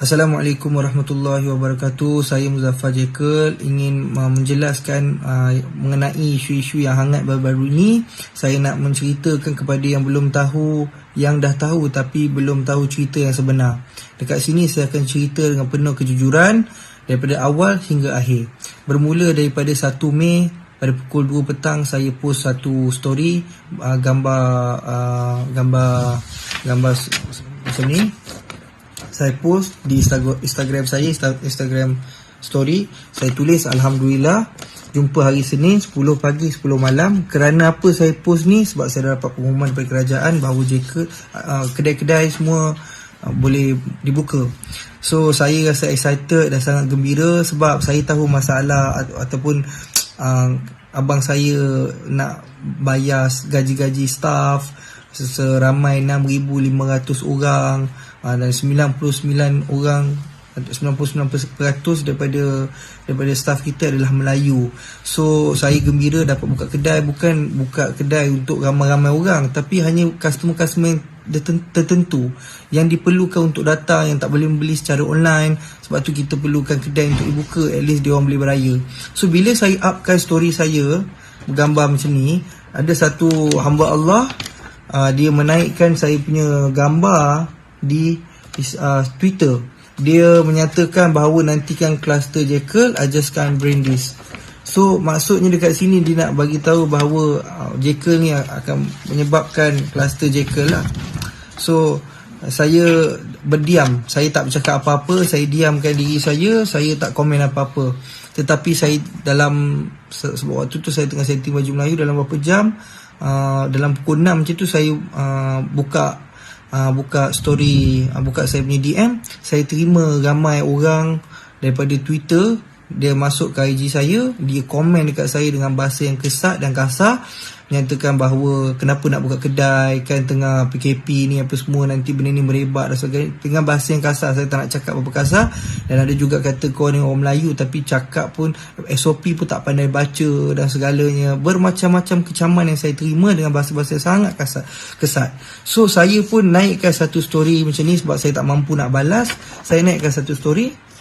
Assalamualaikum warahmatullahi wabarakatuh. Saya Muzaffar Jekyll ingin menjelaskan mengenai isu-isu yang hangat baru-baru ini. Saya nak menceritakan kepada yang belum tahu, yang dah tahu tapi belum tahu cerita yang sebenar. Dekat sini saya akan cerita dengan penuh kejujuran daripada awal hingga akhir. Bermula daripada 1 Mei pada pukul 2 petang saya post satu story gambar macam ni. Saya post di Instagram saya, Instagram story. Saya tulis Alhamdulillah jumpa hari Senin 10 pagi 10 malam. Kerana apa saya post ni? Sebab saya dapat pengumuman daripada kerajaan bahawa kedai-kedai semua boleh dibuka. So saya rasa excited dan sangat gembira sebab saya tahu masalah ataupun abang saya nak bayar gaji-gaji staff seramai 6,500 orang, dan 99% daripada staff kita adalah Melayu. So saya gembira dapat buka kedai, bukan buka kedai untuk ramai-ramai orang, tapi hanya customer-customer tertentu yang diperlukan untuk datang, yang tak boleh membeli secara online. Sebab tu kita perlukan kedai untuk dibuka, at least dia orang boleh beraya. So bila saya upkan story saya bergambar macam ni, ada satu hamba Allah, dia menaikkan saya punya gambar di Twitter. Dia menyatakan bahawa nantikan kluster Jekyll, I just can't bring this. So maksudnya dekat sini dia nak bagi tahu bahawa Jekyll ni akan menyebabkan kluster Jekyll lah. So saya berdiam, saya tak bercakap apa-apa, saya diamkan diri saya tak komen apa-apa. Tetapi saya sebab waktu tu saya tengah setting baju Melayu, dalam beberapa jam, dalam pukul 6 macam tu saya buka story, buka saya punya DM. Saya terima ramai orang daripada Twitter, dia masuk ke IG saya, dia komen dekat saya dengan bahasa yang kesat dan kasar, menyatakan bahawa kenapa nak buka kedai, kan tengah PKP ni apa semua, nanti benda ni merebak dan sebagainya, dengan bahasa yang kasar. Saya tak nak cakap apa kasar. Dan ada juga kata kau ni orang Melayu tapi cakap pun SOP pun tak pandai baca dan segalanya. Bermacam-macam kecaman yang saya terima dengan bahasa-bahasa sangat kesat. So saya pun naikkan satu story macam ni sebab saya tak mampu nak balas. Saya naikkan satu story,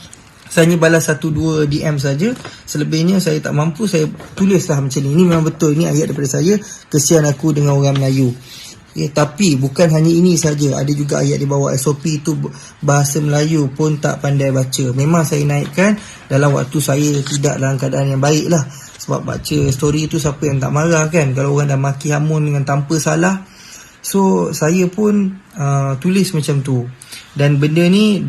saya hanya balas 1-2 DM saja. Selebihnya saya tak mampu. Saya tulislah macam ni. Ini memang betul. Ini ayat daripada saya. Kesian aku dengan orang Melayu. Tapi bukan hanya ini saja. Ada juga ayat di bawah SOP itu bahasa Melayu pun tak pandai baca. Memang saya naikkan dalam waktu saya tidak dalam keadaan yang baik lah. Sebab baca story itu siapa yang tak marah kan, kalau orang dah maki hamun dengan tanpa salah. So saya pun tulis macam tu. Dan benda ni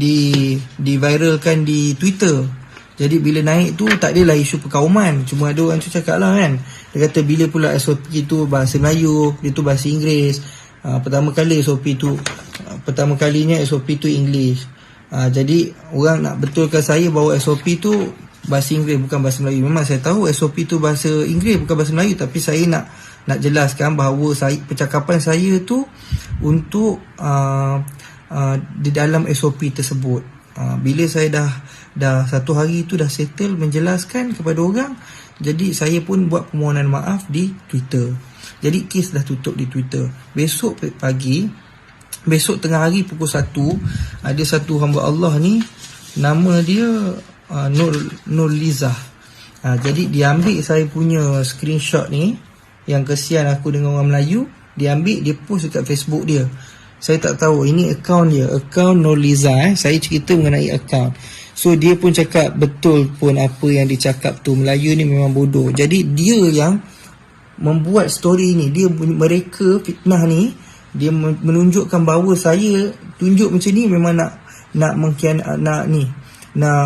diviralkan di Twitter. Jadi bila naik tu tak adalah isu perkauman, cuma ada orang tu cakap lah kan, dia kata bila pula SOP tu bahasa Melayu, dia tu bahasa Inggeris. Pertama kalinya SOP tu English. Jadi orang nak betulkan saya bahawa SOP tu bahasa Inggeris bukan bahasa Melayu. Memang saya tahu SOP tu bahasa Inggeris bukan bahasa Melayu, tapi saya nak jelaskan bahawa percakapan saya tu untuk di dalam SOP tersebut. Bila saya dah satu hari tu dah settle menjelaskan kepada orang, jadi saya pun buat permohonan maaf di Twitter. Jadi kes dah tutup di Twitter. Besok tengah hari pukul 1, ada satu hamba Allah ni, nama dia Nur Lizah. Jadi dia ambil saya punya screenshot ni, yang kesian aku dengan orang Melayu, dia ambil, dia post dekat Facebook dia. Saya tak tahu, ini akaun dia, akaun Nurliza. Saya cerita mengenai akaun. So dia pun cakap betul pun apa yang dia cakap tu, Melayu ni memang bodoh. Jadi dia yang membuat story ni, mereka fitnah ni, dia menunjukkan bahawa saya tunjuk macam ni memang nak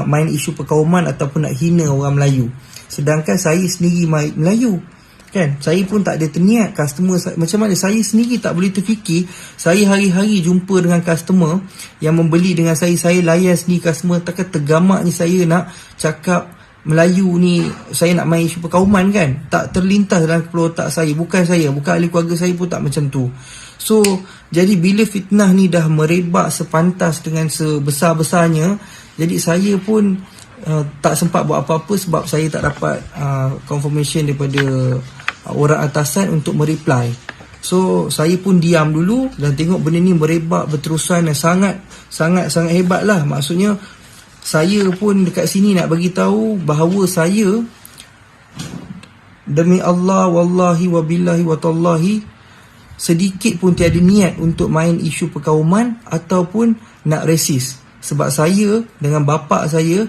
main isu perkauman ataupun nak hina orang Melayu. Sedangkan saya sendiri Melayu kan, saya pun tak ada terniat. Customer macam mana saya sendiri tak boleh terfikir. Saya hari-hari jumpa dengan customer yang membeli dengan saya layan sendiri customer. Takkan tergamak ni saya nak cakap Melayu ni, saya nak main isu perkauman kan. Tak terlintas dalam kepala otak saya. Bukan ahli keluarga saya pun tak macam tu. So jadi bila fitnah ni dah merebak sepantas dengan sebesar-besarnya, jadi saya pun tak sempat buat apa-apa sebab saya tak dapat confirmation daripada orang atasan untuk mereply. So saya pun diam dulu dan tengok benda ni merebak berterusan dan sangat hebat lah. Maksudnya saya pun dekat sini nak bagi tahu bahawa saya, demi Allah, wallahi wabillahi watallahi, sedikit pun tiada niat untuk main isu perkauman ataupun nak resis. Sebab saya dengan bapa saya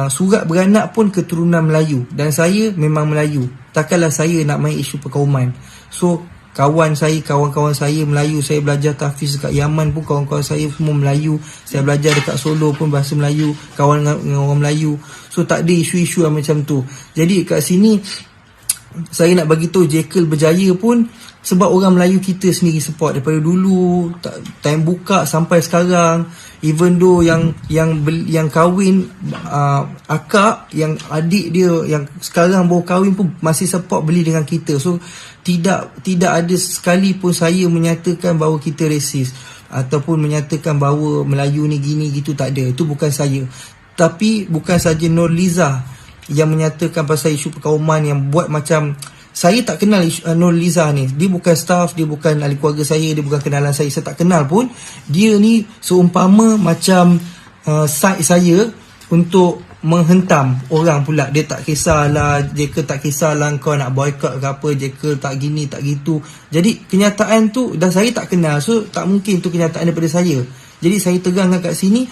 surat beranak pun keturunan Melayu dan saya memang Melayu. Takkanlah saya nak main isu perkauman. So kawan-kawan saya Melayu, saya belajar tahfiz dekat Yaman pun kawan-kawan saya semua Melayu. Saya belajar dekat Solo pun bahasa Melayu, kawan dengan orang Melayu. So tak ada isu-isu yang macam tu. Jadi kat sini saya nak bagi tahu Jekyll berjaya pun sebab orang Melayu kita sendiri support daripada dulu, time buka sampai sekarang. Even though yang kahwin akak, yang adik dia yang sekarang baru kahwin pun masih support beli dengan kita. So tidak ada sekali pun saya menyatakan bahawa kita resis ataupun menyatakan bahawa Melayu ni gini gitu, tak ada. Itu bukan saya. Tapi bukan saja Nurliza yang menyatakan pasal isu perkauman yang buat macam, saya tak kenal Nurliza ni. Dia bukan staff, dia bukan ahli keluarga saya, dia bukan kenalan saya tak kenal pun. Dia ni seumpama macam side saya untuk menghentam orang pula. Dia tak kisahlah, Jekyll tak kisahlah kau nak boycott ke apa, Jekyll tak gini tak gitu. Jadi kenyataan tu dah saya tak kenal, so tak mungkin tu kenyataan daripada saya. Jadi saya terangkan kat sini,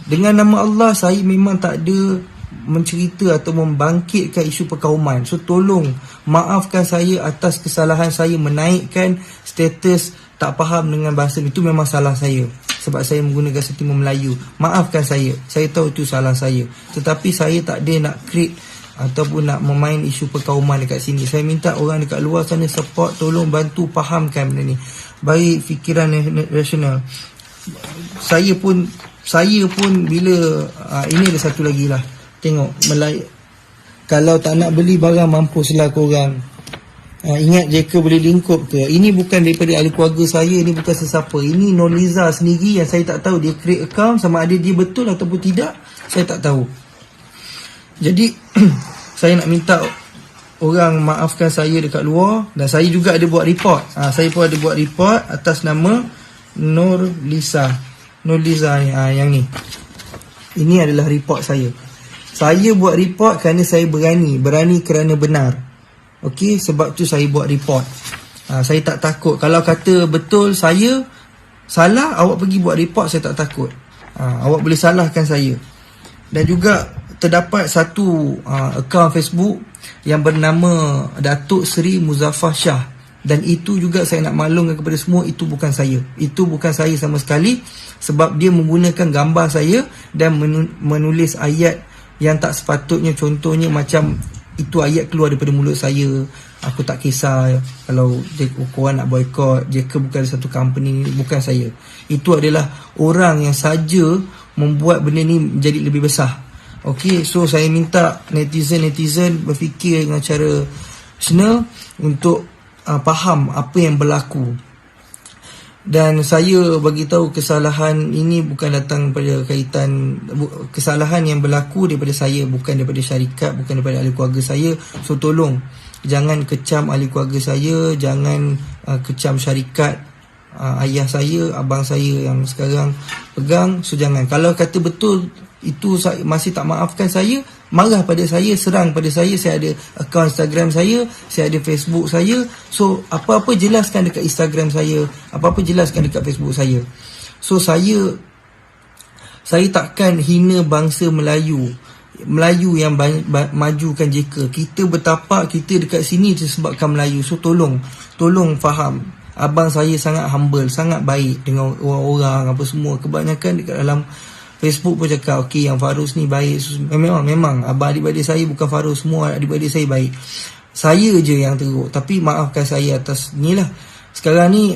dengan nama Allah saya memang tak ada mencerita atau membangkitkan isu perkauman. So tolong maafkan saya atas kesalahan saya menaikkan status tak faham dengan bahasa. Itu memang salah saya sebab saya menggunakan sentimen Melayu. Maafkan saya tahu itu salah saya. Tetapi saya tak ada nak create ataupun nak memain isu perkauman dekat sini. Saya minta orang dekat luar sana support, tolong bantu fahamkan benda ni. Baik fikiran rasional. Saya pun bila ini ada satu lagi lah. Tengok, kalau tak nak beli barang mampuslah korang. Ingat Jekyll boleh lingkup ke? Ini bukan daripada ahli keluarga saya, ini bukan sesiapa. Ini Nurliza sendiri yang saya tak tahu dia create account, sama ada dia betul ataupun tidak, saya tak tahu. Jadi saya nak minta orang maafkan saya dekat luar. Dan saya juga ada buat report. Saya pun ada buat report atas nama Nurliza ni, yang ni. Ini adalah report saya. Saya buat report kerana saya berani kerana benar. Okey, sebab tu saya buat report. Saya tak takut. Kalau kata betul saya salah, awak pergi buat report, saya tak takut. Awak boleh salahkan saya. Dan juga terdapat satu akaun Facebook yang bernama Datuk Seri Muzaffar Shah. Dan itu juga saya nak maklumkan kepada semua, itu bukan saya. Itu bukan saya sama sekali. Sebab dia menggunakan gambar saya dan menulis ayat yang tak sepatutnya. Contohnya macam itu ayat keluar daripada mulut saya, aku tak kisah kalau korang nak boycott, Jekyll bukan satu company, bukan saya. Itu adalah orang yang saja membuat benda ni menjadi lebih besar. Okey, so saya minta netizen berfikir dengan cara rasional untuk faham apa yang berlaku. Dan saya bagi tahu kesalahan ini bukan datang pada kaitan, kesalahan yang berlaku daripada saya, bukan daripada syarikat, bukan daripada ahli keluarga saya. So tolong jangan kecam ahli keluarga saya, jangan kecam syarikat, ayah saya, abang saya yang sekarang pegang. So jangan. Kalau kata betul itu masih tak maafkan saya, marah pada saya, serang pada saya ada akaun Instagram saya ada Facebook saya. So apa-apa jelaskan dekat Instagram saya, apa-apa jelaskan dekat Facebook saya. So saya takkan hina bangsa Melayu yang majukan Jekyll. Kita bertapak, kita dekat sini disebabkan Melayu. So tolong faham. Abang saya sangat humble, sangat baik dengan orang-orang apa semua. Kebanyakan dekat dalam Facebook pun cakap okey yang Farus ni baik. Memang abang adik-adik saya bukan Farus, semua adik-adik saya baik. Saya je yang teruk. Tapi maafkan saya atas ni lah. Sekarang ni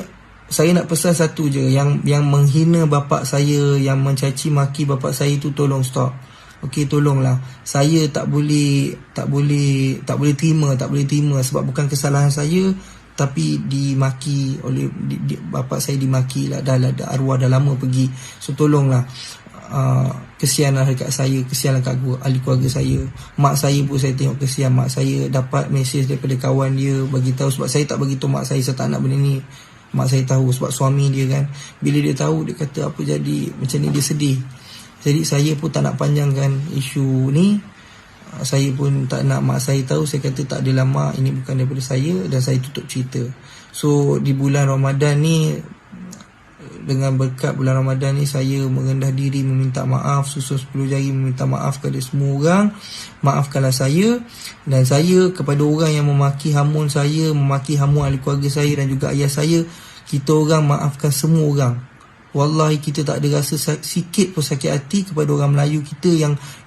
saya nak pesan satu je, yang menghina bapak saya, yang mencaci maki bapak saya tu tolong stop. Okey, tolonglah. Saya tak boleh terima sebab bukan kesalahan saya, tapi dimaki oleh bapak saya, dimaki lah, dah arwah dah lama pergi. So tolonglah. kesian lah dekat saya, kesian lah kat ahli keluarga saya. Mak saya pun saya tengok kesian. Mak saya dapat mesej daripada kawan dia bagi tahu, sebab saya tak bagi tahu mak saya tak nak benda ni. Mak saya tahu sebab suami dia kan. Bila dia tahu, dia kata apa jadi, macam ni dia sedih. Jadi saya pun tak nak panjangkan isu ni. Saya pun tak nak mak saya tahu. Saya kata tak adalah mak, ini bukan daripada saya, dan saya tutup cerita. So di bulan Ramadan ni, dengan berkat bulan Ramadan ni, saya merendah diri meminta maaf, susun 10 jari meminta maaf kepada semua orang. Maafkanlah saya. Dan saya kepada orang yang memaki hamun saya, memaki hamun ahli keluarga saya dan juga ayah saya, kita orang maafkan semua orang. Wallahi kita tak ada rasa sikit pun sakit hati kepada orang Melayu kita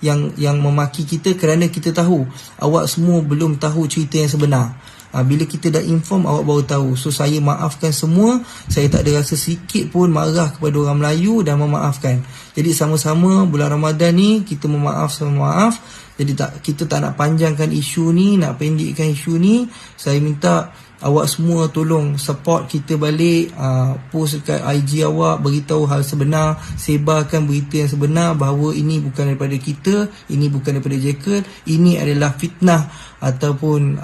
yang memaki kita, kerana kita tahu awak semua belum tahu cerita yang sebenar. Bila kita dah inform, awak baru tahu. So saya maafkan semua. Saya tak ada rasa sikit pun marah kepada orang Melayu dan memaafkan. Jadi sama-sama bulan Ramadan ni kita memaaf sama maaf. Jadi kita tak nak panjangkan isu ni, nak pendekkan isu ni. Saya minta awak semua tolong support kita balik, post dekat IG awak, beritahu hal sebenar, sebarkan berita yang sebenar bahawa ini bukan daripada kita, ini bukan daripada Jekyll, ini adalah fitnah, ataupun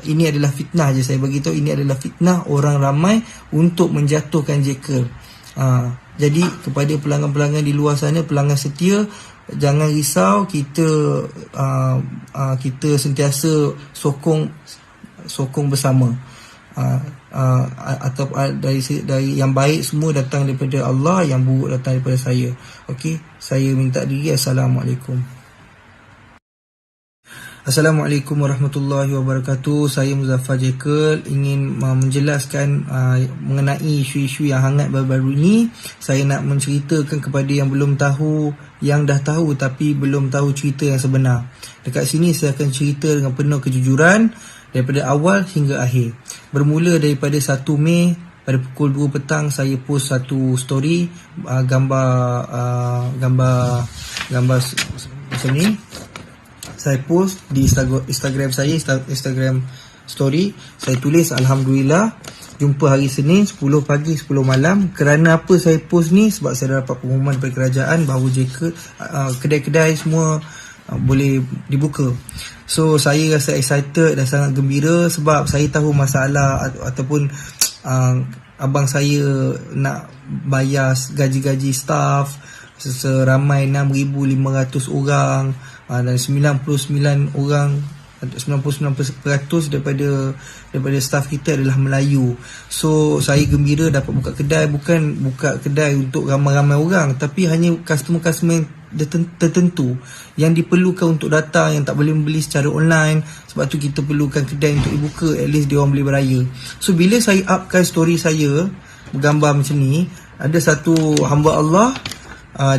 ini adalah fitnah je saya beritahu, ini adalah fitnah orang ramai untuk menjatuhkan Jekyll. Jadi kepada pelanggan-pelanggan di luar sana, pelanggan setia, jangan risau, kita sentiasa sokong bersama. Atau dari yang baik semua datang daripada Allah, yang buruk datang daripada saya. Okey, saya minta diri. Assalamualaikum. Assalamualaikum warahmatullahi wabarakatuh. Saya Muzaffar Jekyll ingin menjelaskan mengenai isu-isu yang hangat baru-baru ini. Saya nak menceritakan kepada yang belum tahu, yang dah tahu tapi belum tahu cerita yang sebenar. Dekat sini saya akan cerita dengan penuh kejujuran daripada awal hingga akhir. Bermula daripada 1 Mei pada pukul 2 petang, saya post satu story, gambar macam ni. Saya post di Instagram saya, Instagram story. Saya tulis Alhamdulillah, jumpa hari Senin 10 pagi 10 malam. Kerana apa saya post ni? Sebab saya dah dapat pengumuman daripada kerajaan bahawa kedai-kedai semua boleh dibuka. So saya rasa excited dan sangat gembira sebab saya tahu masalah ataupun abang saya nak bayar gaji-gaji staff seramai 6,500 orang, dan 99% daripada staff kita adalah Melayu. So saya gembira dapat buka kedai. Bukan buka kedai untuk ramai-ramai orang, tapi hanya customer-customer tertentu yang diperlukan untuk datang, yang tak boleh membeli secara online. Sebab tu kita perlukan kedai untuk dibuka, at least dia orang boleh beraya. So bila saya upkan story saya bergambar macam ni, ada satu hamba Allah,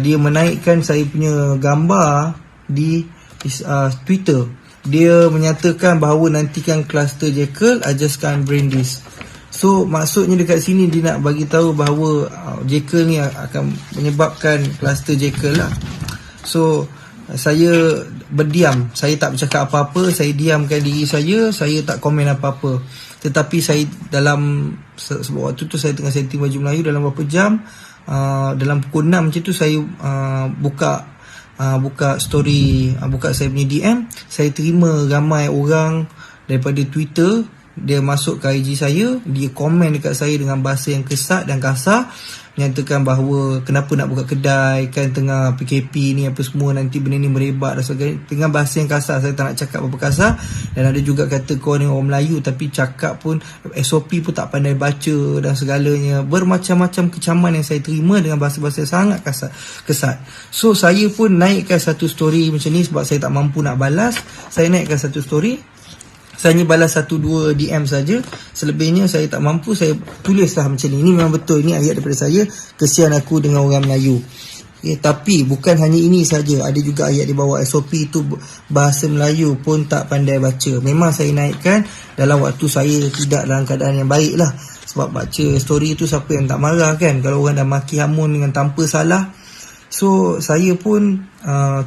dia menaikkan saya punya gambar di Twitter. Dia menyatakan bahawa nantikan kluster Jekyll, I just can't bring this. So maksudnya dekat sini dia nak bagi tahu bahawa Jekyll ni akan menyebabkan kluster Jekyll lah. So saya berdiam, saya tak bercakap apa-apa, saya diamkan diri saya tak komen apa-apa. Tetapi saya dalam sebab waktu tu saya tengah setting baju Melayu, dalam beberapa jam, dalam pukul 6 macam tu saya buka story, buka saya punya DM. Saya terima ramai orang daripada Twitter, dia masuk ke IG saya, dia komen dekat saya dengan bahasa yang kesat dan kasar, menyatakan bahawa kenapa nak buka kedai, kan tengah PKP ni apa semua, nanti benda ni merebak dan sebagainya, dengan bahasa yang kasar. Saya tak nak cakap apa kasar. Dan ada juga kata kau ni orang Melayu tapi cakap pun SOP pun tak pandai baca dan segalanya. Bermacam-macam kecaman yang saya terima dengan bahasa-bahasa sangat kesat. So saya pun naikkan satu story macam ni sebab saya tak mampu nak balas. Saya naikkan satu story, saya hanya balas 1-2 DM saja. Selebihnya saya tak mampu. Saya tulislah macam ni. Ini memang betul. Ini ayat daripada saya. Kesian aku dengan orang Melayu. Okay, tapi bukan hanya ini saja. Ada juga ayat di bawah. SOP itu bahasa Melayu pun tak pandai baca. Memang saya naikkan dalam waktu saya tidak dalam keadaan yang baik lah. Sebab baca story itu siapa yang tak marah kan, kalau orang dah maki hamun dengan tanpa salah. So saya pun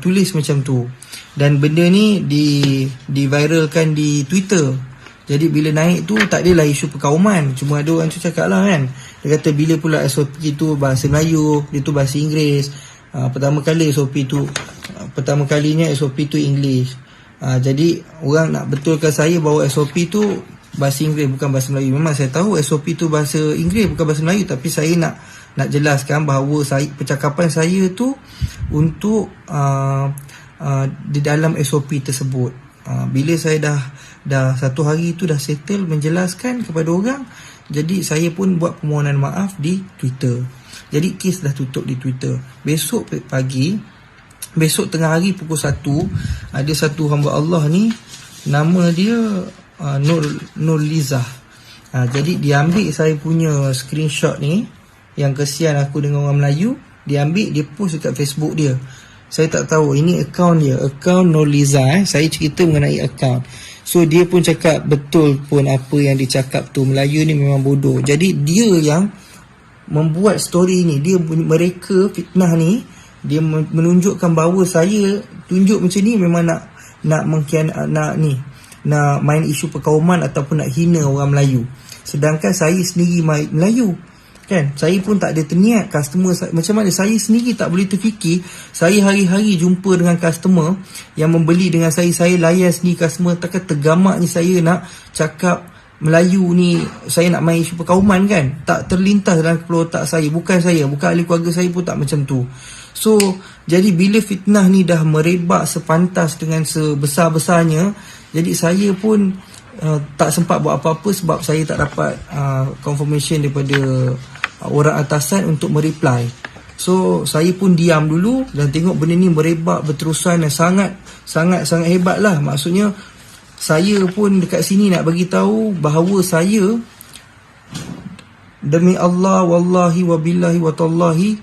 tulis macam tu. Dan benda ni diviralkan di Twitter. Jadi bila naik tu tak adalah isu perkauman. Cuma ada orang tu cakap lah kan, dia kata bila pula SOP tu bahasa Melayu, dia tu bahasa Inggeris. Pertama kali SOP tu, pertama kalinya SOP tu English. Jadi orang nak betulkan saya bahawa SOP tu bahasa Inggeris bukan bahasa Melayu. Memang saya tahu SOP tu bahasa Inggeris bukan bahasa Melayu, tapi saya nak jelaskan bahawa percakapan saya tu untuk di dalam SOP tersebut. Bila saya dah satu hari tu dah settle menjelaskan kepada orang, jadi saya pun buat permohonan maaf di Twitter. Jadi kes dah tutup di Twitter. Besok tengah hari pukul 1, ada satu hamba Allah ni, nama dia Nur Lizah. Jadi dia ambil saya punya screenshot ni, yang kesian aku dengan orang Melayu, dia ambil, dia post dekat Facebook dia. Saya tak tahu, ini akaun dia, akaun Nur Lizah. Saya cerita mengenai akaun. So dia pun cakap betul pun apa yang dia cakap tu, Melayu ni memang bodoh. Jadi dia yang membuat story ni, mereka fitnah ni, dia menunjukkan bahawa saya tunjuk macam ni memang nak main isu perkauman ataupun nak hina orang Melayu. Sedangkan saya sendiri Melayu, kan? Saya pun tak ada terniat customer macam mana. Saya sendiri tak boleh terfikir, saya hari-hari jumpa dengan customer yang membeli dengan saya layan sendiri customer, takkan tergamaknya saya nak cakap Melayu ni, saya nak main isu perkauman, kan? Tak terlintas dalam kepala otak saya. Bukan ahli keluarga saya pun tak macam tu. So, jadi bila fitnah ni dah merebak sepantas dengan sebesar-besarnya, jadi saya pun tak sempat buat apa-apa sebab saya tak dapat confirmation daripada orang atasan untuk mereply. So, saya pun diam dulu dan tengok benda ni merebak berterusan dan sangat hebat lah. Maksudnya, saya pun dekat sini nak bagi tahu bahawa saya, demi Allah, wallahi wabillahi watallahi,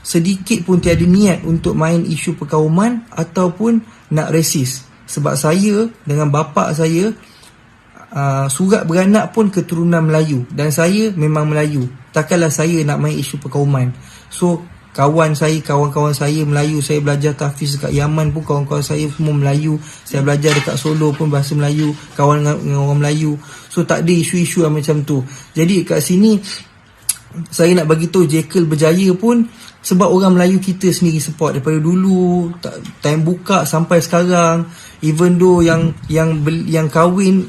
sedikit pun tiada niat untuk main isu perkauman ataupun nak resis. Sebab saya dengan bapa saya surat beranak pun keturunan Melayu, dan saya memang Melayu. Takkanlah saya nak main isu perkauman. So kawan-kawan saya Melayu, saya belajar tahfiz dekat Yaman pun kawan-kawan saya semua Melayu. Saya belajar dekat Solo pun bahasa Melayu, kawan dengan orang Melayu. So tak ada isu-isu yang macam tu. Jadi kat sini saya nak bagi tahu Jekyll berjaya pun sebab orang Melayu kita sendiri support daripada dulu, time buka sampai sekarang. Even though yang kahwin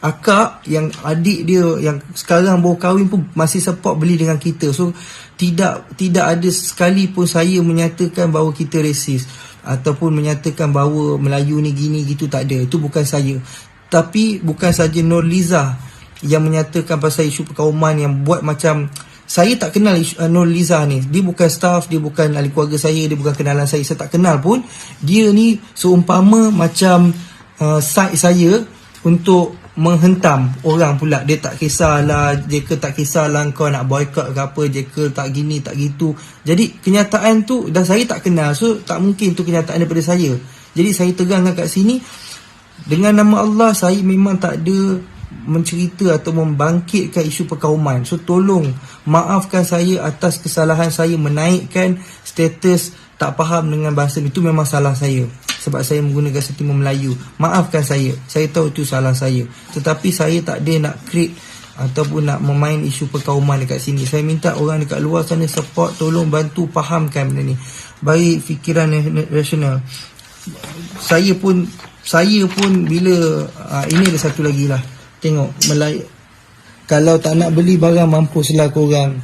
akak, yang adik dia yang sekarang baru kahwin pun masih support beli dengan kita. So tidak ada sekali pun saya menyatakan bahawa kita resis ataupun menyatakan bahawa Melayu ni gini gitu, tak ada. Itu bukan saya. Tapi bukan saja Nur Lizah yang menyatakan pasal isu perkauman, yang buat macam saya tak kenal Nur Lizah ni. Dia bukan staff, dia bukan ahli keluarga saya, dia bukan kenalan saya tak kenal pun. Dia ni seumpama macam side saya untuk menghentam orang pula. Dia tak kisahlah, Jekyll tak kisahlah kau nak boycott ke apa, Jekyll tak gini tak gitu. Jadi kenyataan tu dah saya tak kenal, so tak mungkin tu kenyataan daripada saya. Jadi saya terangkan kat sini, dengan nama Allah saya memang tak ada mencerita atau membangkitkan isu perkauman. So tolong maafkan saya atas kesalahan saya menaikkan status tak faham dengan bahasa. Itu memang salah saya sebab saya menggunakan sentimen Melayu. Maafkan saya tahu itu salah saya. Tetapi saya tak ada nak create ataupun nak memain isu perkauman dekat sini. Saya minta orang dekat luar sana support, tolong bantu fahamkan benda ni. Baik fikiran rasional. Saya pun bila ini ada satu lagi lah. Tengok, kalau tak nak beli barang, mampuslah korang.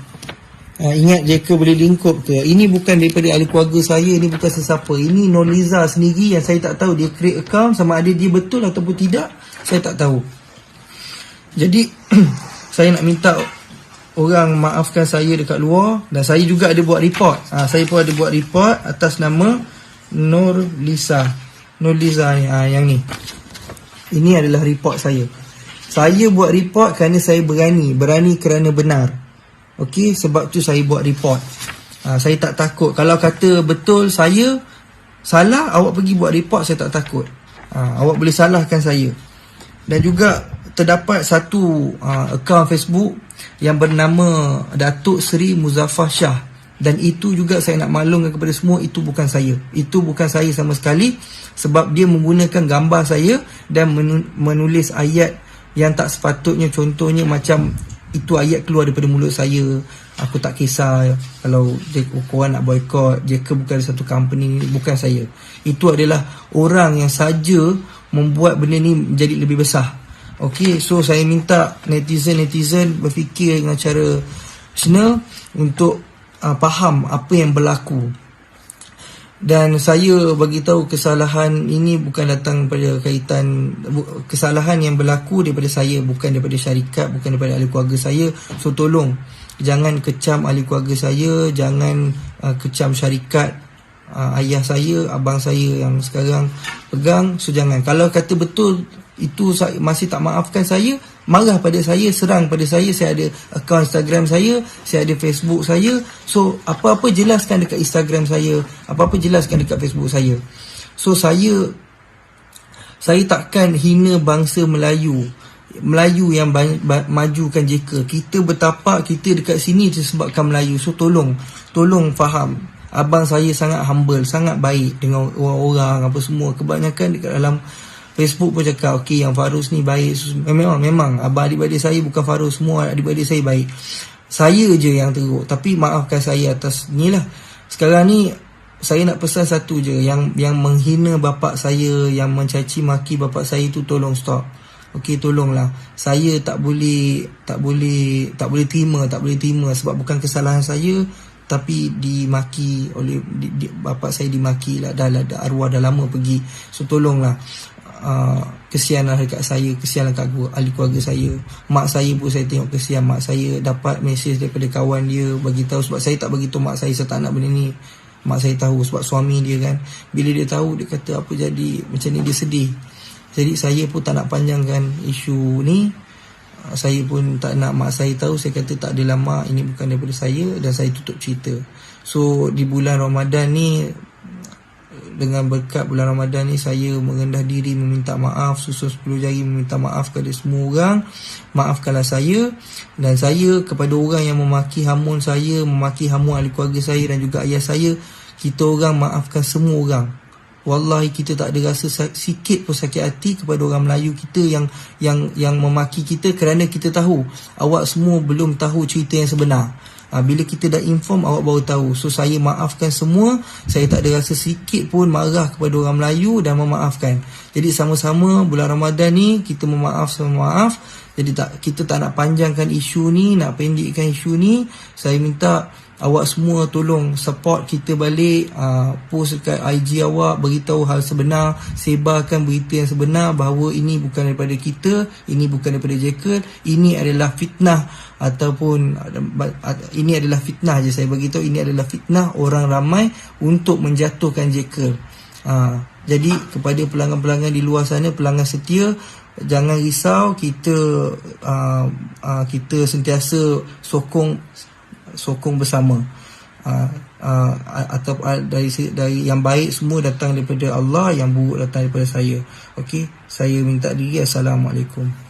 Ingat Jekyll boleh lingkup ke? Ini bukan daripada ahli keluarga saya, ini bukan sesiapa. Ini Nur Lizah sendiri yang saya tak tahu dia create account, sama ada dia betul ataupun tidak, saya tak tahu. Jadi saya nak minta orang maafkan saya dekat luar. Dan saya juga ada buat report. Saya pun ada buat report atas nama Nur Lizah ni, yang ni. Ini adalah report saya. Saya buat report kerana saya berani kerana benar. Okey, sebab tu saya buat report. Saya tak takut. Kalau kata betul saya salah, awak pergi buat report, saya tak takut. Awak boleh salahkan saya. Dan juga terdapat satu akaun Facebook yang bernama Datuk Seri Muzaffar Shah. Dan itu juga saya nak maklumkan kepada semua, itu bukan saya. Itu bukan saya sama sekali. Sebab dia menggunakan gambar saya dan menulis ayat yang tak sepatutnya. Contohnya macam itu ayat keluar daripada mulut saya, Aku tak kisah kalau korang nak boycott. Jacker bukan satu company, bukan saya. Itu adalah orang yang saja membuat benda ni menjadi lebih besar. Okay, so saya minta netizen berfikir dengan cara rasional untuk faham apa yang berlaku. Dan saya bagi tahu kesalahan ini bukan datang pada kaitan, kesalahan yang berlaku daripada saya, bukan daripada syarikat, bukan daripada ahli keluarga saya. So tolong jangan kecam ahli keluarga saya, jangan kecam syarikat, ayah saya, abang saya yang sekarang pegang. So jangan, kalau kata betul itu masih tak maafkan saya, marah pada saya, serang pada saya ada akaun Instagram saya ada Facebook saya. So apa-apa jelaskan dekat Instagram saya, apa-apa jelaskan dekat Facebook saya. So saya takkan hina bangsa Melayu yang majukan JK. Kita bertapak, kita dekat sini disebabkan Melayu. So tolong faham. Abang saya sangat humble, sangat baik dengan orang-orang apa semua. Kebanyakan dekat dalam Facebook pun cakap, okey, yang Farus ni baik. Memang abang adik-adik saya bukan Farus, semua adik-adik saya baik. Saya je yang teruk. Tapi maafkan saya atas ni lah. Sekarang ni saya nak pesan satu je, yang menghina bapak saya, yang mencaci maki bapak saya tu tolong stop. Okey, tolonglah. Saya tak boleh terima sebab bukan kesalahan saya, tapi dimaki oleh bapak saya, dimaki lah, dah arwah dah lama pergi. So tolonglah, kesianlah dekat saya, kesianlah kat ahli keluarga saya. Mak saya pun saya tengok kesian. Mak saya dapat mesej daripada kawan dia bagi tahu, sebab saya tak bagi tahu mak saya tak nak benda ni. Mak saya tahu sebab suami dia kan. Bila dia tahu, dia kata apa jadi macam ni, dia sedih. Jadi saya pun tak nak panjangkan isu ni. Saya pun tak nak mak saya tahu. Saya kata tak adalah mak, ini bukan daripada saya, dan saya tutup cerita. So di bulan Ramadan ni, dengan berkat bulan Ramadan ni, saya merendah diri meminta maaf, susun 10 jari meminta maaf kepada semua orang. Maafkanlah saya. Dan saya kepada orang yang memaki hamun saya, memaki hamun ahli keluarga saya dan juga ayah saya, kita orang maafkan semua orang. Wallahi kita tak ada rasa sikit pun sakit hati kepada orang Melayu kita yang memaki kita, kerana kita tahu awak semua belum tahu cerita yang sebenar. Bila kita dah inform, awak baru tahu. So saya maafkan semua. Saya tak ada rasa sikit pun marah kepada orang Melayu dan memaafkan. Jadi sama-sama bulan Ramadan ni kita memaaf sama maaf. Jadi kita tak nak panjangkan isu ni, nak pendekkan isu ni. Saya minta awak semua tolong support kita balik, post dekat IG awak, beritahu hal sebenar, sebarkan berita yang sebenar bahawa ini bukan daripada kita, ini bukan daripada Jekyll, ini adalah fitnah, ataupun ini adalah fitnah je saya beritahu, ini adalah fitnah orang ramai untuk menjatuhkan Jekyll. Jadi kepada pelanggan-pelanggan di luar sana, pelanggan setia, jangan risau, kita sentiasa sokong bersama. Atau dari yang baik semua datang daripada Allah, yang buruk datang daripada saya. Okey, saya minta diri. Assalamualaikum.